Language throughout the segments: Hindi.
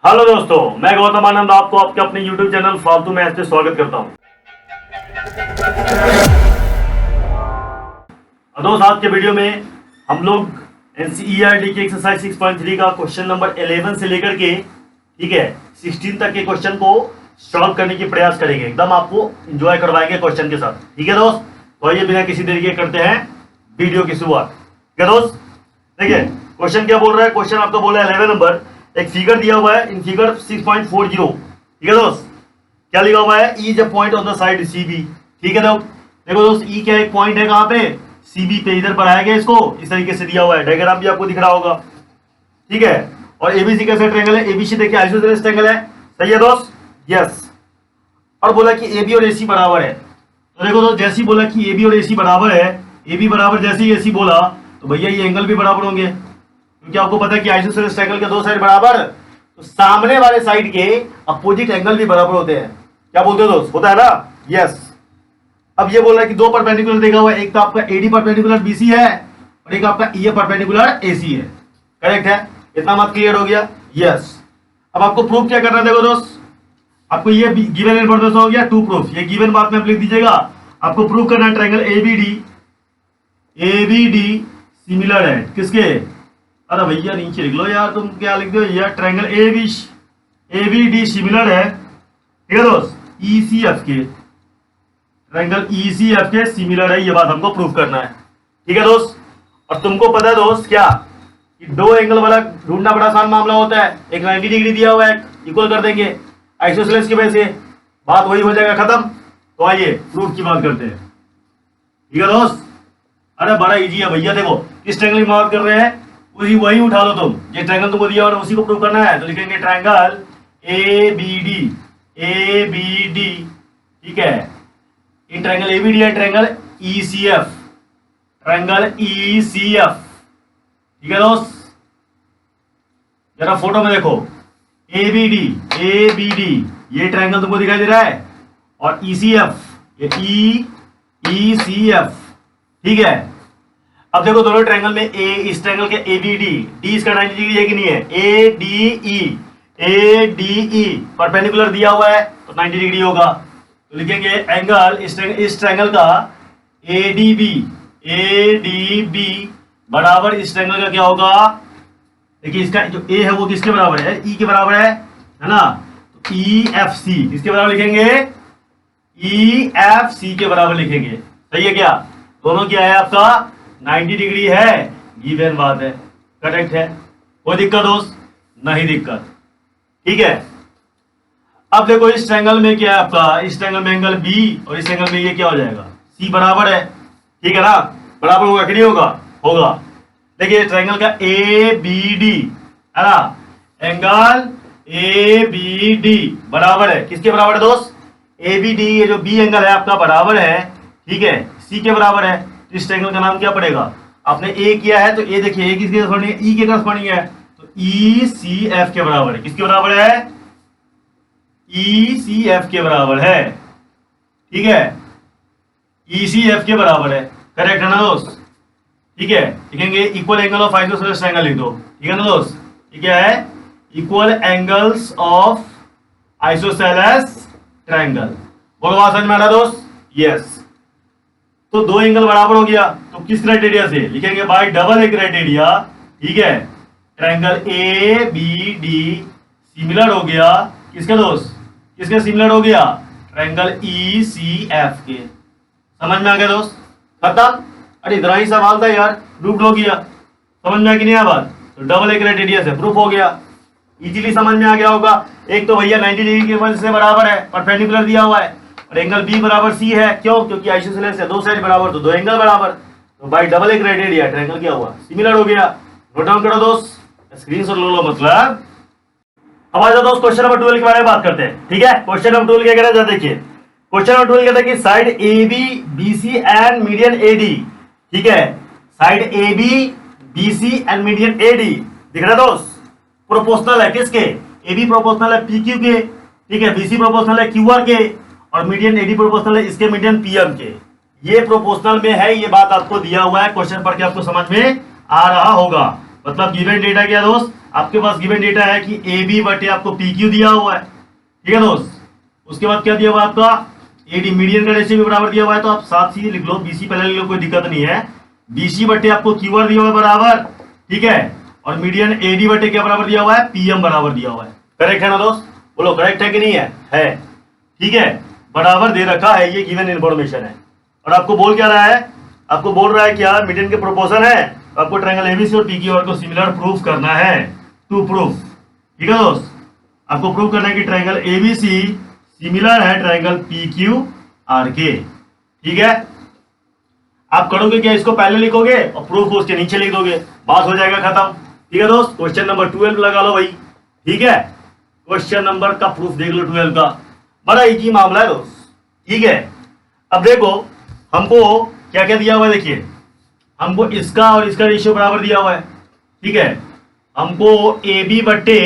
हेलो दोस्तों, मैं गौतम आनंद आपको आपके अपने YouTube चैनल फालतू मैथ्स पे स्वागत करता हूं। दोस्त, आज के वीडियो में हम लोग NCERT की एक्सरसाइज 6.3 का क्वेश्चन नंबर 11 से लेकर के 16 तक के क्वेश्चन को सॉल्व करने की प्रयास करेंगे। एकदम आपको एंजॉय करवाएंगे क्वेश्चन के साथ। ठीक है दोस्त, तो आइए बिना किसी देरी के करते हैं वीडियो की शुरुआत। ठीक है दोस्त, देखिए क्वेश्चन क्या बोल रहा है। क्वेश्चन आपको बोल रहा है 11 नंबर, एक फिगर दिया हुआ है इन फिगर 6.40। ठीक है दोस्त, क्या लिखा हुआ है, E is a point on the side CB। ठीक है दोस्त, देखो दोस्त, ई क्या एक पॉइंट है कहां पे, CB पे। इधर बढ़ाया गया इसको, इस तरीके से दिया हुआ है, डायग्राम भी आपको दिख रहा होगा। ठीक है, और ABC कैसा ट्रायंगल है, ABC देखिए आइसोसेलेस ट्रायंगल है। सही है दोस्त, यस। और बोला कि AB और AC बराबर है, तो देखो दोस्त, जैसे ही बोला कि AB और AC बराबर है, AB बराबर जैसे ही AC बोला तो भैया ये एंगल भी बराबर होंगे, क्योंकि आपको पता है कि आइसोसेलेस ट्रायंगल के दो साइड बराबर, तो सामने वाले साइड के अपोजिट एंगल भी बराबर होते हैं। क्या बोलते हो दोस्त, होता है ना, यस। अब ये बोल रहा है कि दो परपेंडिकुलर देखा हुआ है, एक तो आपका AD परपेंडिकुलर BC है और एक आपका EA परपेंडिकुलर AC है। करेक्ट है, इतना मत क्लियर हो गया, यस। अब आपको प्रूफ क्या करना है, देखो दोस्त, आपको ये गिवन इन्फॉर्मेशन हो गया टू प्रूफ, ये गिवन बात में आप लिख दीजिएगा। आपको प्रूफ करना है ट्रायंगल ABD सिमिलर है किसके, अरे भैया नीचे लिख लो यार, तुम क्या लिख दो यार, ट्रायंगल ABD सिमिलर है। ठीक है दोस्त, ECF के, ट्रायंगल ECF के सिमिलर है, ये बात हमको प्रूफ करना है। ठीक है दोस्त, और तुमको पता है दोस्त क्या, कि दो एंगल वाला ढूंढना बड़ा आसान मामला होता है। एक 90 डिग्री दिया हुआ है, इक्वल कर देंगे आइसोसेलेस की वजह से, बात वही हो जाएगा खत्म। तो आइए प्रूफ की बात करते हैं। ठीक है दोस्त, अरे बड़ा इजी है भैया, देखो किस ट्रायंगल की बात कर रहे हैं, वही उठा लो तुम, ये ट्रायंगल तुमको दिया और उसी को प्रूव करना है। तो लिखेंगे ट्रायंगल ABD। ठीक है, इन ट्रायंगल ABD है ट्रायंगल ECF, ट्रायंगल ECF। ठीक है दोस्त, जरा फोटो में देखो, ABD ये ट्रायंगल तुमको दिखाई दे रहा है, और ECF ये ECF। ठीक है, अब देखो दोनों ट्रायंगल में इस ट्रायंगल के ABD, D इसका 90 डिग्री है कि नहीं है, ADE परपेंडिकुलर दिया हुआ है तो 90 डिग्री होगा। तो लिखेंगे एंगल इस ट्रायंगल का ADB बराबर इस ट्रायंगल का क्या होगा, देखिए इसका जो A है वो किसके बराबर है, E के बराबर है ना। तो EFC किसके बराबर लिखेंगे, EFC के बराबर लिखेंगे। सही है क्या, दोनों क्या है आपका 90 डिग्री है, गिवन बात है, करेक्ट है। कोई दिक्कत दोस्त, नहीं दिक्कत। ठीक है, अब देखो इस ट्रायंगल में क्या है आपका, इस ट्रायंगल में एंगल B और इस एंगल में ये क्या हो जाएगा, C बराबर है। ठीक है ना, बराबर होगा कि नहीं होगा, होगा। देखिए ट्रायंगल का ABD है ना, एंगल ABD बराबर है किसके बराबर है दोस्त, ABD ये जो B एंगल है आपका बराबर है, ठीक है, C के बराबर है। तो इस ट्रायंगल का नाम क्या पड़ेगा, आपने A किया है तो A देखिए A किसके करस्पॉन्डिंग है, E के करस्पॉन्डिंग है, तो ECF के बराबर है। किसके बराबर है, ECF के बराबर है। ठीक है, ECF के बराबर है, करेक्ट है ना दोस्त। ठीक है, लिखेंगे equal angle of isosceles triangle लिख दो। ठीक है ना दोस्त, ये क्या है, equal angles of isosceles triangle. बोलो बात समझ में आ रहा है दोस्त, यस। तो दो एंगल बराबर हो गया, तो किस क्राइटेरिया से लिखेंगे, बाय डबल ए क्राइटेरिया। ठीक है, ट्रायंगल ABD सिमिलर हो गया किसका दोस्त, किसके सिमिलर हो गया, ट्रायंगल ECF के। समझ में आ गया दोस्त, खत्म। अरे इतना ही सवाल था यार, प्रूफ हो गया। समझ में आ कि नहीं आ बात, तो डबल ए क्राइटेरिया से प्रूफ हो गया, इजीली समझ में आ गया होगा। एक तो भैया 90 डिग्री की वजह से बराबर है, परपेंडिकुलर दिया हुआ है, और एंगल B बराबर C है, क्यों, क्योंकि आइसोसेलेस है, दो साइड बराबर तो दो एंगल बराबर, तो bye double A criteria triangle क्या हुआ, सिमिलर हो गया। नोट डाउन करो दोस्त, स्क्रीनशॉट लो मतलब। अब आ जाओ दोस्त क्वेश्चन नंबर 12 के बारे में बात करते हैं। ठीक है, क्वेश्चन नंबर 12 क्या कह रहा है, देखिए क्वेश्चन नंबर 12 कहता है कि side AB BC and median AD। ठीक है, side AB BC and median AD दिख रहा है दोस्त, प्रोपोर्शनल है किसके, AB प्रोपोर्शनल है PQ के, ठीक है, BC प्रोपोर्शनल है QR के, और मीडियन AD प्रोपोर्शनल है इसके मीडियन PM के। ये प्रोपोर्शनल में है, ये बात आपको दिया हुआ है, क्वेश्चन पढ़ के आपको समझ में आ रहा होगा। मतलब गिवन डेटा क्या दोस्त, आपके पास गिवन डेटा है कि ए बी बटे आपको पी क्यू दिया हुआ है, ठीक है दोस्त। उसके बाद क्या दिया हुआ है आपका एडी, मीडियन का रेशियो भी बराबर दिया हुआ है, तो आप साथ ही लिख लो, बीसी पहले लिख लो, कोई दिक्कत नहीं है। बीसी बटे आपको क्यू आर दिया हुआ है बराबर, ठीक है, और मीडियन एडी बटे क्या बराबर दिया हुआ है, पीएम बराबर दिया हुआ है। करेक्ट है ना दोस्त, बोलो करेक्ट है कि नहीं है, ठीक है, बराबर दे रखा है, ये गिवन इन्फॉर्मेशन है। और आपको बोल क्या रहा है, आपको बोल रहा है क्या, मीडियन के प्रोपोर्शन है, तो आपको ट्रायंगल एबीसी और पीक्यूआर को सिमिलर प्रूफ करना है, टू प्रूफ, ठीक है दोस्त। आपको प्रूफ करना है कि ट्रायंगल एबीसी सिमिलर है ट्रायंगल पीक्यूआर के, ठीक है। आप करोगे क्या, इसको पहले लिखोगे और प्रूफ उसके नीचे लिख दोगे, बात हो जाएगा खत्म, ठीक है दोस्त। क्वेश्चन नंबर 12 लगा लो भाई, ठीक है, क्वेश्चन नंबर का प्रूफ देख लो 12 का, बड़ा इजी मामला है दोस्त, ठीक है। अब देखो हमको क्या क्या दिया हुआ है, देखिए हमको इसका और इसका रेशियो बराबर दिया हुआ है, ठीक है। हमको ए बी बट्टे,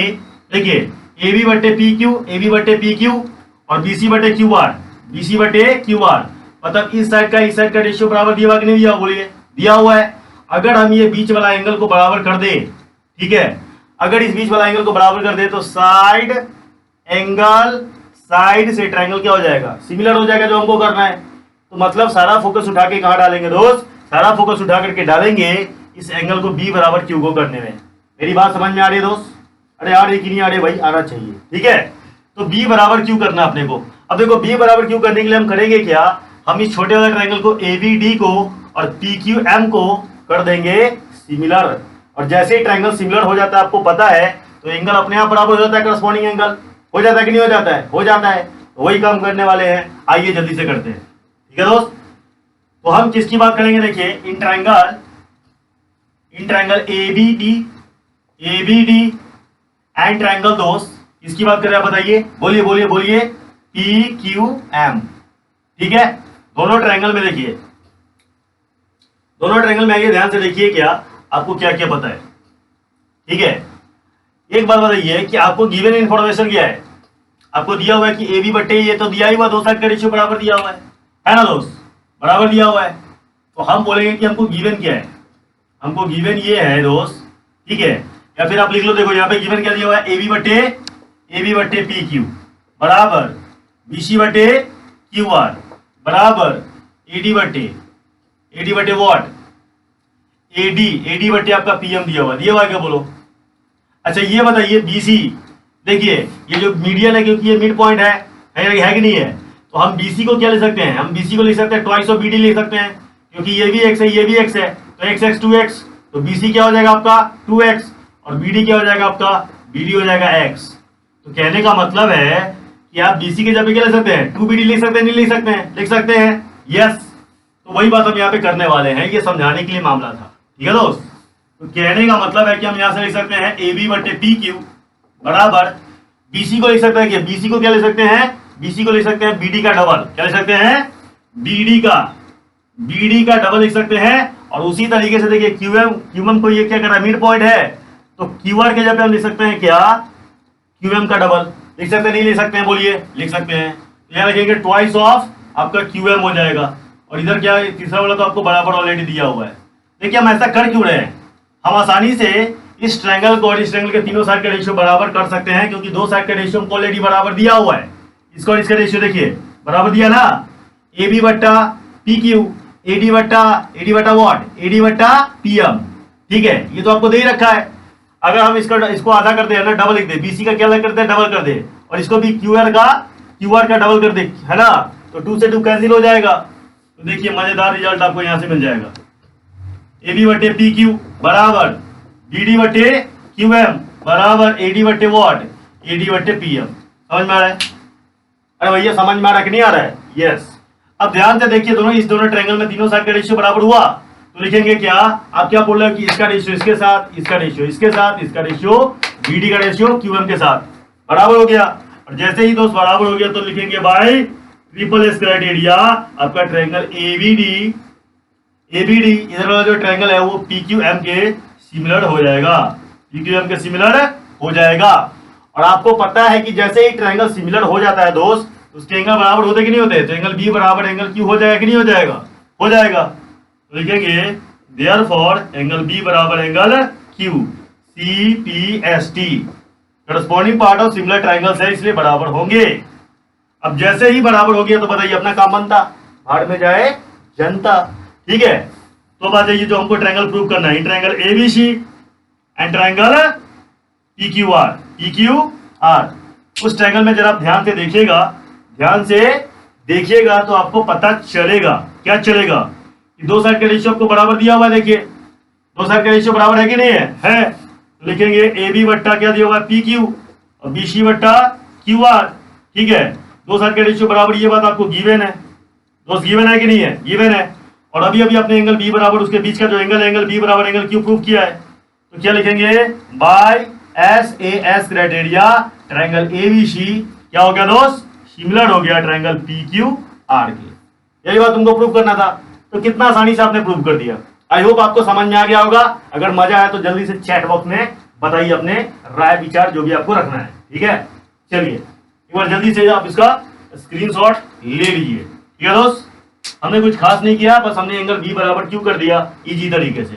देखिए ए बी बट्टे पी क्यू, ए बी बट्टे पी क्यू और बी सी बटे क्यू आर, बी सी बटे क्यू आर, मतलब इस साइड का रेशियो बराबर दिया हुआ कि नहीं दिया, बोलिए दिया हुआ है। अगर हम ये बीच वाला एंगल को बराबर कर दे, ठीक है, अगर इस बीच वाला एंगल को बराबर कर दे तो साइड एंगल, साइड से ट्रायंगल क्या हो जाएगा, सिमिलर हो जाएगा, जो हमको करना है। तो मतलब सारा फोकस उठा के कहां डालेंगे दोस्त, सारा फोकस उठा करके डालेंगे इस एंगल को बी बराबर क्यू को करने में। मेरी बात समझ में आ रही है दोस्त, अरे आ रही कि नहीं आ रही भाई, आना चाहिए, ठीक है। तो बी बराबर क्यू करना अपने को। अब देखो बी बराबर क्यू करने के लिए हम करेंगे क्या, हम इस छोटे वाले ट्रायंगल को ए बी डी को और पी क्यू एम को कर देंगे सिमिलर, और जैसे ही ट्रायंगल सिमिलर हो जाता है, आपको पता है, तो एंगल अपने आप बराबर हो जाता है, करस्पॉन्डिंग एंगल हो जाता है कि नहीं हो जाता है, हो जाता है। तो वही काम करने वाले हैं, आइए जल्दी से करते हैं, ठीक है दोस्त। तो हम किसकी बात करेंगे, देखिए in triangle A B D and triangle दोस्त किसकी बात कर रहे हैं बताइए, बोलिए बोलिए बोलिए, पी क्यू एम, ठीक है। दोनों ट्रायंगल में देखिए, दोनों ट्रायंगल में आइए ध्यान से देखिए क्या आपको क्या क्या पता है, ठीक है। एक बात बताइए कि आपको गिवन इन्फॉर्मेशन क्या है, आपको दिया हुआ है कि ए बी बट्टे, ये तो दिया ही हुआ, दो साइड का रेशियो बराबर दिया हुआ है ना दोस्त, बराबर दिया हुआ है। तो हम बोलेंगे कि हमको गिवन क्या है, हमको गिवन ये है दोस्त, ठीक है। या फिर आप लिख लो, देखो यहाँ पे गिवन क्या दिया हुआ है, ए बी बट्टे पी क्यू बराबर बी सी बटे क्यू आर बराबर ए डी बटे वॉट, ए डी बटे आपका पीएम दिया हुआ क्या, बोलो। अच्छा ये बताइए बीसी, देखिए ये जो मीडियन है, क्योंकि ये मिड पॉइंट है कि नहीं है, तो हम बीसी को क्या ले सकते हैं, हम बीसी को लिख सकते हैं ट्वाइस ऑफ बीडी लिख सकते हैं, क्योंकि ये भी एक्स है, ये भी एक्स है, तो एक्स एक्स 2x, तो बीसी क्या हो जाएगा आपका 2x और बीडी क्या हो जाएगा आपका, बीडी हो जाएगा x। तो कहने का मतलब है कि आप बीसी के जगह क्या ले सकते हैं, 2BD लिख सकते हैं, नहीं लिख सकते हैं, लिख सकते हैं, यस। तो वही बात हम यहाँ पे करने वाले हैं, ये समझाने के लिए मामला था, ठीक है दोस्त। तो कहने का मतलब है कि हम यहाँ से लिख सकते हैं ए बी बटे पी क्यू बराबर बीसी को लिख सकते हैं, कि बीसी को क्या ले सकते हैं, बीसी को लिख सकते हैं बीडी का डबल, क्या लिख सकते हैं, बीडी का डबल लिख सकते हैं। और उसी तरीके से देखिए क्यूएम को ये क्या कर रहा है, मिड पॉइंट है, तो क्यूआर के जगह पे हम लिख सकते हैं क्या, क्यूएम का डबल लिख सकते हैं, नहीं लिख सकते हैं, बोलिए लिख सकते हैं। तो यहाँ लिखेंगे ट्वाइस ऑफ आपका क्यूएम हो जाएगा, और इधर क्या है तीसरा वाला तो आपको बराबर ऑलरेडी दिया हुआ है। देखिए हम ऐसा कर क्यों रहे हैं, हम आसानी से इस ट्रायंगल को और इस ट्रायंगल के तीनों साइड का रेशियो बराबर कर सकते हैं, क्योंकि दो साइड का रेशियो हमको ऑलरेडी बराबर दिया हुआ है। इसका और इसका रेशियो देखिए बराबर दिया ना, ए बी बट्टा पी क्यू, एडी बट्टा वॉट, एडी बट्टा पीएम, ठीक है, ये तो आपको दे ही रखा है। अगर हम इसको आधा कर दे ना, डबल लिख दे, बीसी का क्या करते हैं, डबल कर दे, और इसको भी क्यूआर का डबल कर दे, है ना, तो 2 से 2 कैंसिल हो जाएगा। तो देखिए मजेदार रिजल्ट आपको यहाँ से मिल जाएगा, ए बी बटे पी क्यू बराबर बीडी बटे क्यू एम बराबर एडी बटे वॉट, एडी बटे पीएम। समझ में आ रहा है, अरे भैया समझ में आ रहा है कि नहीं आ रहा है, यस। अब ध्यान से देखिए, दोनों ट्रायंगल में तीनों साइड का रेशियो बराबर हुआ, तो लिखेंगे क्या, आप क्या बोल रहे हो कि इसका रेशियो इसके साथ, इसका रेशियो इसके साथ, इसका रेशियो बीडी का रेशियो क्यूएम के साथ बराबर हो गया। और जैसे ही दोस्त बराबर हो गया तो लिखेंगे बाय ट्रिपल स्क्वायर एरिया आपका ट्रायंगल एबीडी, इधर वाला जो ट्रायंगल है वो पीक्यूएम के सिमिलर हो जाएगा, पीक्यूएम के सिमिलर हो जाएगा। और आपको पता है कि जैसे ही ट्रायंगल सिमिलर हो जाता है दोस्त, उसके एंगल बराबर होते कि नहीं होते, तो एंगल बी बराबर एंगल क्यू हो जाएगा कि नहीं हो जाएगा, हो जाएगा। तो लिखेंगे देयरफॉर एंगल बी बराबर angle Q CPST corresponding part of similar triangles है, इसलिए बराबर होंगे। अब जैसे ही बराबर हो गया तो बताइए अपना काम बनता, भाड़ में जाए जनता। ठीक है, तो बात है ये जो हमको ट्रायंगल प्रूव करना है, triangle ABC and triangle PQR। उस ट्रायंगल में जरा आप ध्यान से देखिएगा तो आपको पता चलेगा, क्या चलेगा कि दो साइड का रेशियो आपको बराबर दिया हुआ है। देखिए दो साइड का रेशियो बराबर है कि नहीं है तो लिखेंगे AB बट्टा क्या दिया हुआ है PQ और BC बट्टा QR। ठीक है, दो साइड का रेशियो बराबर, ये बात आपको गिवन है दोस्त, गिवन है कि नहीं है, गिवन है। और अभी अपने एंगल B बराबर उसके बीच का जो एंगल B बराबर एंगल Q प्रूव किया है, तो क्या लिखेंगे by SAS criteria triangle ABC क्या हो गया दोस्त, सिमिलर हो गया ट्रायंगल PQR के। यही बात तुमको प्रूव करना था, तो कितना आसानी से आपने प्रूव कर दिया। आई होप आपको समझ में आ गया होगा। अगर मजा आया तो जल्दी से चैट बॉक्स में बताइए अपने राय विचार जो भी आपको रखना है। ठीक है, चलिए एक बार जल्दी से आप इसका स्क्रीनशॉट ले लीजिए। ठीक है दोस्त, हमने कुछ खास नहीं किया, बस हमने एंगल B बराबर Q कर दिया इजी तरीके से।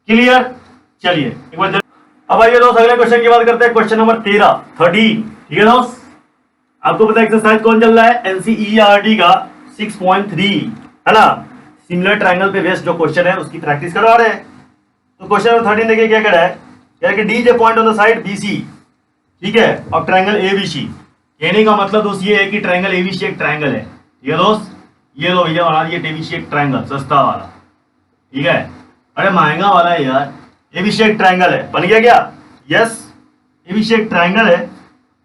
क्लियर, चलिए एक बार अब आइए दोस्त अगले क्वेश्चन की बात करते हैं, क्वेश्चन नंबर 13। ठीक है दोस्त, आपको पता है एक्सरसाइज कौन चल रहा है, NCERT का 6.3 है ना, सिमिलर ट्रायंगल पे बेस्ड जो क्वेश्चन है उसकी प्रैक्टिस करवा रहे हैं। तो क्वेश्चन नंबर 13 देखिए क्या कह रहा है, क्या कि D is a point on the side BC, ठीक है, और ट्रायंगल ABC। कहने का मतलब दोस्त ये है कि ट्रायंगल ABC एक ट्रायंगल है। ठीक है दोस्त, ये लो भैया बना दिए ABC एक ट्रायंगल, सस्ता वाला। ठीक है, अरे महंगा वाला है यार, ABC एक ट्रायंगल है, बन गया क्या, यस ABC एक ट्रायंगल है।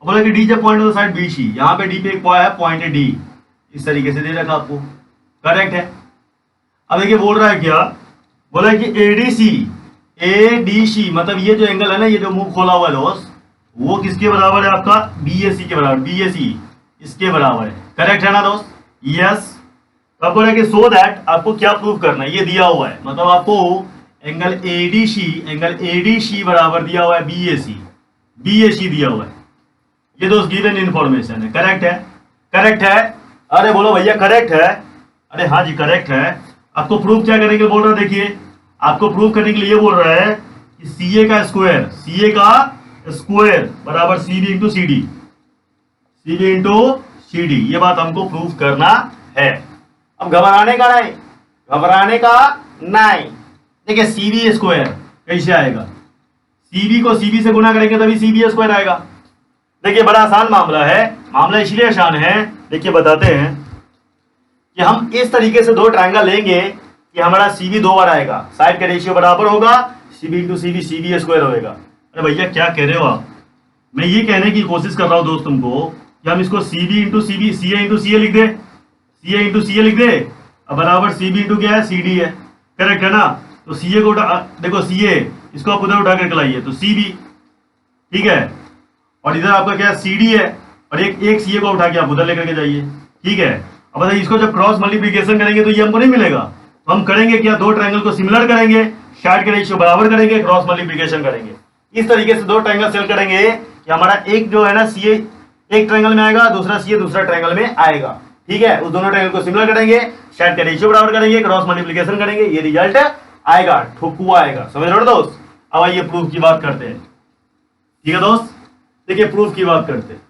बोला कि D is a point on the side BC, यहाँ पे D पे एक पॉइंट है D, इस तरीके से दे रखा आपको, करेक्ट है। अब देखिए बोल रहा है क्या, बोला है कि ADC मतलब ये जो एंगल है ना, ये जो मुंह खोला हुआ है दोस्त, वो किसके बराबर है आपका, BAC के बराबर, BAC इसके बराबर है, करेक्ट है ना दोस्त, यस। तो आपको कि सो दैट आपको क्या प्रूव करना है, ये दिया हुआ है, मतलब आपको एंगल ADC बराबर दिया हुआ है BAC दिया हुआ है, ये दोस्त गिवन इन्फॉर्मेशन है, करेक्ट है। अरे बोलो भैया करेक्ट है, अरे हाँ जी करेक्ट है। आपको प्रूव क्या करने के लिए बोल रहा है, देखिए आपको प्रूव करने के लिए ये बोल रहा है कि CA का स्क्वायर बराबर CB इंटू CD, ये बात हमको प्रूव करना है। अब घबराने का नहीं, देखिए CB स्क्वायर कैसे आएगा, CB को CB से गुना करेंगे तभी CB स्क्वायर आएगा। देखिए बड़ा आसान मामला है, मामला इसलिए आसान है, देखिए बताते हैं कि हम इस तरीके से दो ट्रायंगल लेंगे कि हमारा CB दो बार आएगा, साइड का रेशियो बराबर होगा, CB इंटू CB स्क्वायर होएगा। अरे भैया क्या कह रहे हो आप, मैं ये कहने की कोशिश कर रहा हूँ दोस्त तुमको कि हम इसको CB इंटू CA लिख दे, अब बराबर CB इंटू क्या है, CD है, करेक्ट है ना। तो CA को देखो CA इसको आप उधर उठा करके लाइए तो CB, ठीक है, और इधर आपका क्या है CD है, और एक CA को उठा के आप उधर लेकर के जाइए, ठीक है। अब बताइए इसको जब क्रॉस मल्टीप्लिकेशन करेंगे तो ये हमको नहीं मिलेगा, तो हम करेंगे क्या, दो ट्रायंगल को सिमिलर करेंगे, साइड के रेशियो बराबर करेंगे, क्रॉस मल्टीप्लिकेशन करेंगे, इस तरीके से दो ट्रायंगल सेल करेंगे कि हमारा एक जो है ना CA एक ट्रायंगल में आएगा, दूसरा CA दूसरा ट्रायंगल में आएगा, ठीक है। उस दोनों ट्रायंगल को सिमिलर करेंगे, साइड का रेशियो बराबर करेंगे, क्रॉस मल्टीप्लिकेशन करेंगे, ये रिजल्ट आएगा, ठुकुआ आएगा, समझ रहे हो दोस्त। अब आइए प्रूफ की बात करते हैं, ठीक है दोस्त, देखिए प्रूफ की बात करते हैं।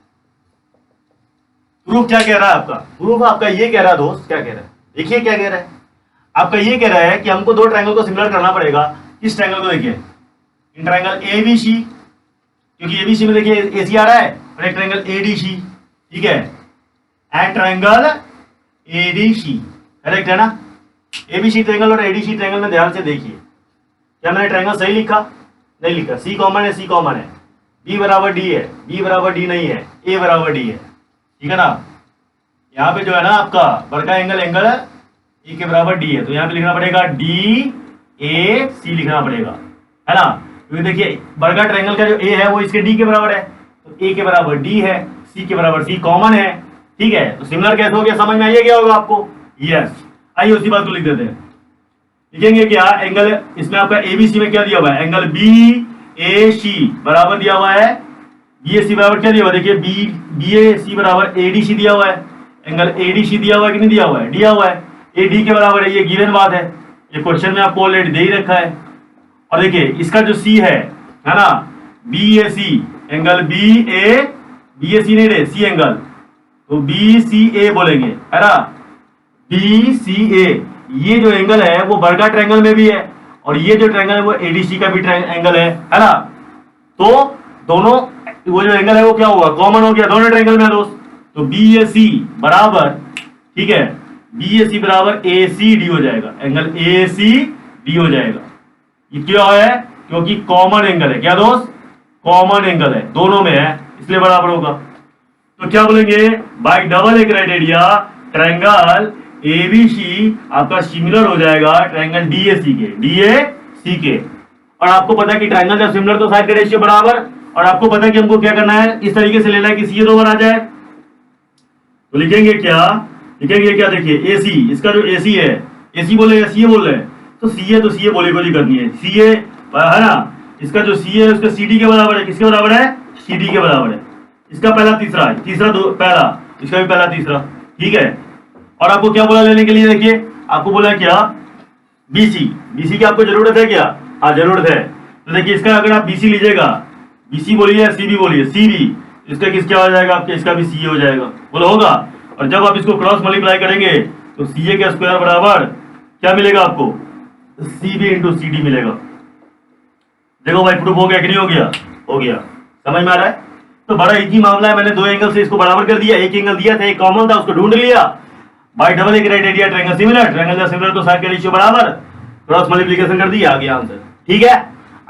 प्रूफ क्या कह रहा है आपका, प्रूफ आपका ये कह रहा है दोस्त, क्या कह रहा है, देखिए क्या कह रहा है आपका, ये कह रहा है कि हमको दो ट्रायंगल को सिमिलर करना पड़ेगा। इस ट्रायंगल को देखिए, इन ट्रायंगल ABC, क्योंकि ABC में देखिए AC आ रहा है, और एक ट्रायंगल ADC, ठीक है, एंड ट्रायंगल ADC, करेक्ट है ना। ABC ट्रायंगल और ADC ट्रायंगल में ध्यान से देखिए, क्या मैंने ट्रायंगल सही लिखा, नहीं लिखा, C कॉमन है, B बराबर D है, B बराबर D नहीं है, A बराबर D है, ठीक है ना। यहाँ पे जो है ना आपका बड़का एंगल A के बराबर D है, तो यहाँ पे लिखना पड़ेगा DAC लिखना पड़ेगा, है ना, क्योंकि देखिए बड़का ट्रायंगल का जो A है वो इसके D के बराबर है, तो A के बराबर D है, C के बराबर C कॉमन है, ठीक है। तो सिमिलर कैसे हो गया, समझ में आइए क्या होगा आपको, यस। आइए उसी बात को लिख देते हैं, लिखेंगे क्या, एंगल इसमें आपका ABC में क्या दिया हुआ है, एंगल BAC बराबर दिया हुआ है, BAC बराबर क्या दिया हुआ है, देखिए BAC बराबर ADC दिया हुआ है, एंगल ADC दिया हुआ है कि नहीं दिया हुआ है, दिया हुआ है, AD के बराबर है, ये गिवन बात है, ये क्वेश्चन में आपको ऑलरेडी दे ही रखा है। और देखिए इसका जो C है, है ना, BAC एंगल BAC नहीं रे, C एंगल, तो BCA बोलेंगे, है ना, BCA। ये जो एंगल है वो बर्गा ट्रायंगल में भी है, और ये जो ट्रायंगल है वो ADC का भी एंगल है ना। तो दोनों वो जो एंगल है वो क्या हुआ, कॉमन हो गया, दोनों ट्रायंगल में है दोस्त। तो BAC बराबर, ठीक है, BAC बराबर ACD हो जाएगा, एंगल ACD हो जाएगा। ये क्या है, क्योंकि कॉमन एंगल है, क्या दोस्त, कॉमन एंगल है, दोनों में है, इसलिए बराबर होगा। तो क्या बोलेंगे, bye double A criteria triangle ABC आपका सिमिलर हो जाएगा ट्रायंगल DAC के। और आपको पता है कि ट्रायंगल जब सिमिलर तो साइड का रेशियो बराबर, और आपको पता है कि हमको क्या करना है, इस तरीके से लेना है कि CA 2 आ जाए। तो लिखेंगे क्या, देखिए AC, इसका जो AC है, AC बोलेगा, CA बोल रहे हैं, तो CA बोले को करनी है, CA है ना, इसका जो CA है उसका CD के बराबर है, किसके बराबर है, CD के बराबर है। इसका पहला तीसरा, पहला, इसका भी पहला तीसरा, ठीक है। और आपको क्या बोला लेने के लिए, देखिए आपको बोला क्या, BC की आपको जरूरत है क्या, हाँ जरूरत है। तो देखिए इसका अगर आप BC लीजिएगा, BC बोलिए, CB बोलिए, CB, इसका किसका हो जाएगा आपके, इसका भी CA हो जाएगा, बोलो होगा। और जब आप इसको क्रॉस मल्टीप्लाई करेंगे तो CA का स्क्वायर बराबर क्या मिलेगा आपको, CB इंटू CD मिलेगा। देखो भाई प्रूफ हो गया कि नहीं हो गया, हो गया, समझ में आ रहा है। तो बड़ा इजी मामला है, मैंने दो एंगल से इसको बराबर कर दिया, एक एंगल दिया था, एक कॉमन था, उसको ढूंढ लिया, bye double A criteria triangle similar तो साइड का रेशियो बराबर, क्रॉस मल्टीप्लिकेशन कर दिया, आ गया आंसर, ठीक है।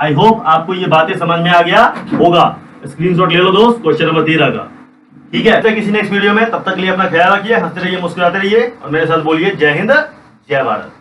आई होप आपको ये बातें समझ में आ गया होगा। स्क्रीनशॉट ले लो दोस्त, क्वेश्चन नंबर 13 का, ठीक है। किसी नेक्स्ट वीडियो में, तब तक के लिए अपना ख्याल रखिए, हंसते रहिए, मुस्कुराते रहिए, और मेरे साथ बोलिए जय हिंद, जय भारत।